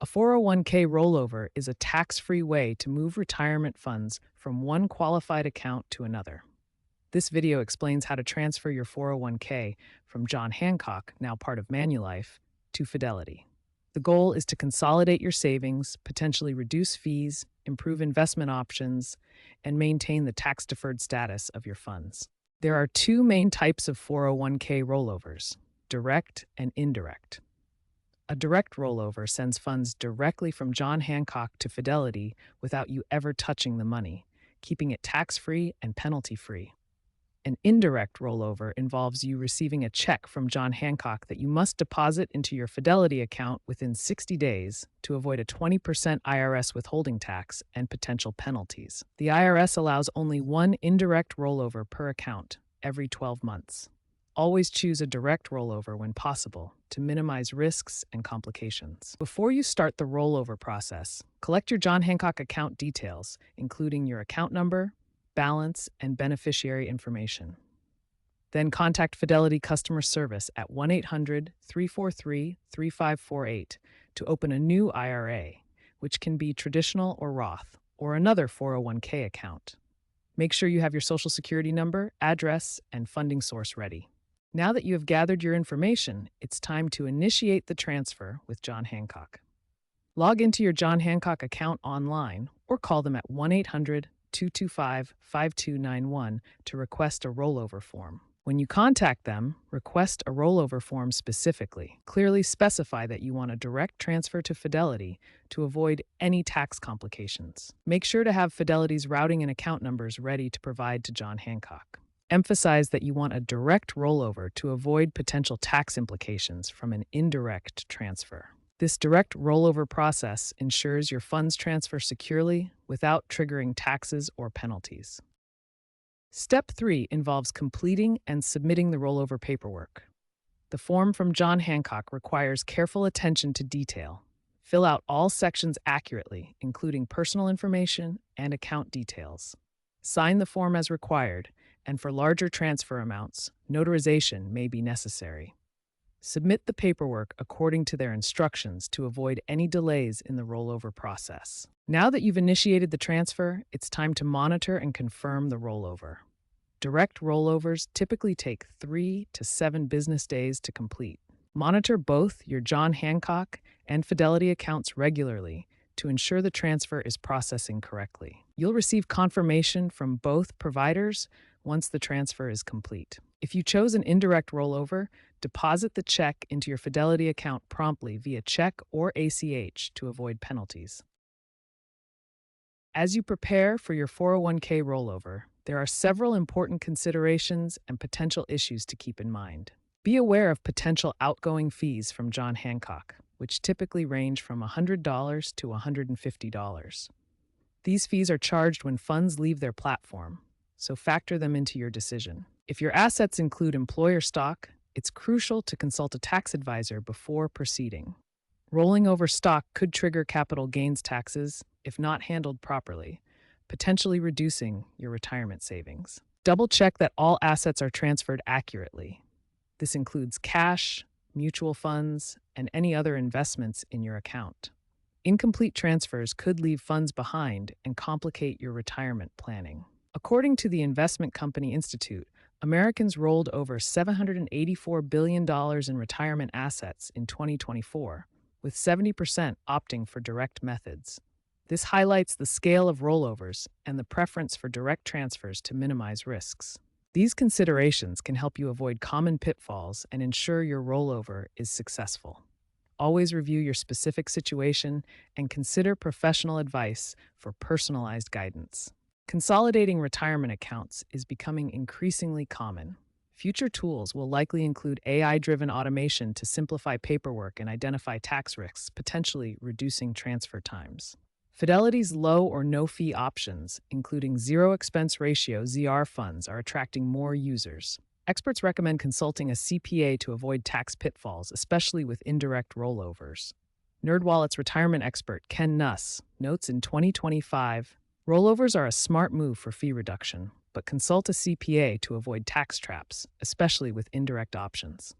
A 401k rollover is a tax-free way to move retirement funds from one qualified account to another. This video explains how to transfer your 401k from John Hancock, now part of Manulife, to Fidelity. The goal is to consolidate your savings, potentially reduce fees, improve investment options, and maintain the tax-deferred status of your funds. There are two main types of 401k rollovers: direct and indirect. A direct rollover sends funds directly from John Hancock to Fidelity without you ever touching the money, keeping it tax-free and penalty-free. An indirect rollover involves you receiving a check from John Hancock that you must deposit into your Fidelity account within 60 days to avoid a 20% IRS withholding tax and potential penalties. The IRS allows only one indirect rollover per account every 12 months. Always choose a direct rollover when possible to minimize risks and complications. Before you start the rollover process, collect your John Hancock account details, including your account number, balance, and beneficiary information. Then contact Fidelity Customer Service at 1-800-343-3548 to open a new IRA, which can be traditional or Roth, or another 401k account. Make sure you have your Social Security number, address, and funding source ready. Now that you have gathered your information, it's time to initiate the transfer with John Hancock. Log into your John Hancock account online or call them at 1-800-225-5291 to request a rollover form. When you contact them, request a rollover form specifically. Clearly specify that you want a direct transfer to Fidelity to avoid any tax complications. Make sure to have Fidelity's routing and account numbers ready to provide to John Hancock. Emphasize that you want a direct rollover to avoid potential tax implications from an indirect transfer. This direct rollover process ensures your funds transfer securely without triggering taxes or penalties. Step 3 involves completing and submitting the rollover paperwork. The form from John Hancock requires careful attention to detail. Fill out all sections accurately, including personal information and account details. Sign the form as required, and for larger transfer amounts, notarization may be necessary. Submit the paperwork according to their instructions to avoid any delays in the rollover process. Now that you've initiated the transfer, it's time to monitor and confirm the rollover. Direct rollovers typically take 3 to 7 business days to complete. Monitor both your John Hancock and Fidelity accounts regularly to ensure the transfer is processing correctly. You'll receive confirmation from both providers once the transfer is complete. If you chose an indirect rollover, deposit the check into your Fidelity account promptly via check or ACH to avoid penalties. As you prepare for your 401k rollover, there are several important considerations and potential issues to keep in mind. Be aware of potential outgoing fees from John Hancock, which typically range from $100 to $150. These fees are charged when funds leave their platform, so factor them into your decision. If your assets include employer stock, it's crucial to consult a tax advisor before proceeding. Rolling over stock could trigger capital gains taxes if not handled properly, potentially reducing your retirement savings. Double-check that all assets are transferred accurately. This includes cash, mutual funds, and any other investments in your account. Incomplete transfers could leave funds behind and complicate your retirement planning. According to the Investment Company Institute, Americans rolled over $784 billion in retirement assets in 2024, with 70% opting for direct methods. This highlights the scale of rollovers and the preference for direct transfers to minimize risks. These considerations can help you avoid common pitfalls and ensure your rollover is successful. Always review your specific situation and consider professional advice for personalized guidance. Consolidating retirement accounts is becoming increasingly common. Future tools will likely include AI-driven automation to simplify paperwork and identify tax risks, potentially reducing transfer times. Fidelity's low or no-fee options, including zero expense ratio (ZR) funds, are attracting more users. Experts recommend consulting a CPA to avoid tax pitfalls, especially with indirect rollovers. NerdWallet's retirement expert Ken Nuss notes in 2025, rollovers are a smart move for fee reduction, but consult a CPA to avoid tax traps, especially with indirect options.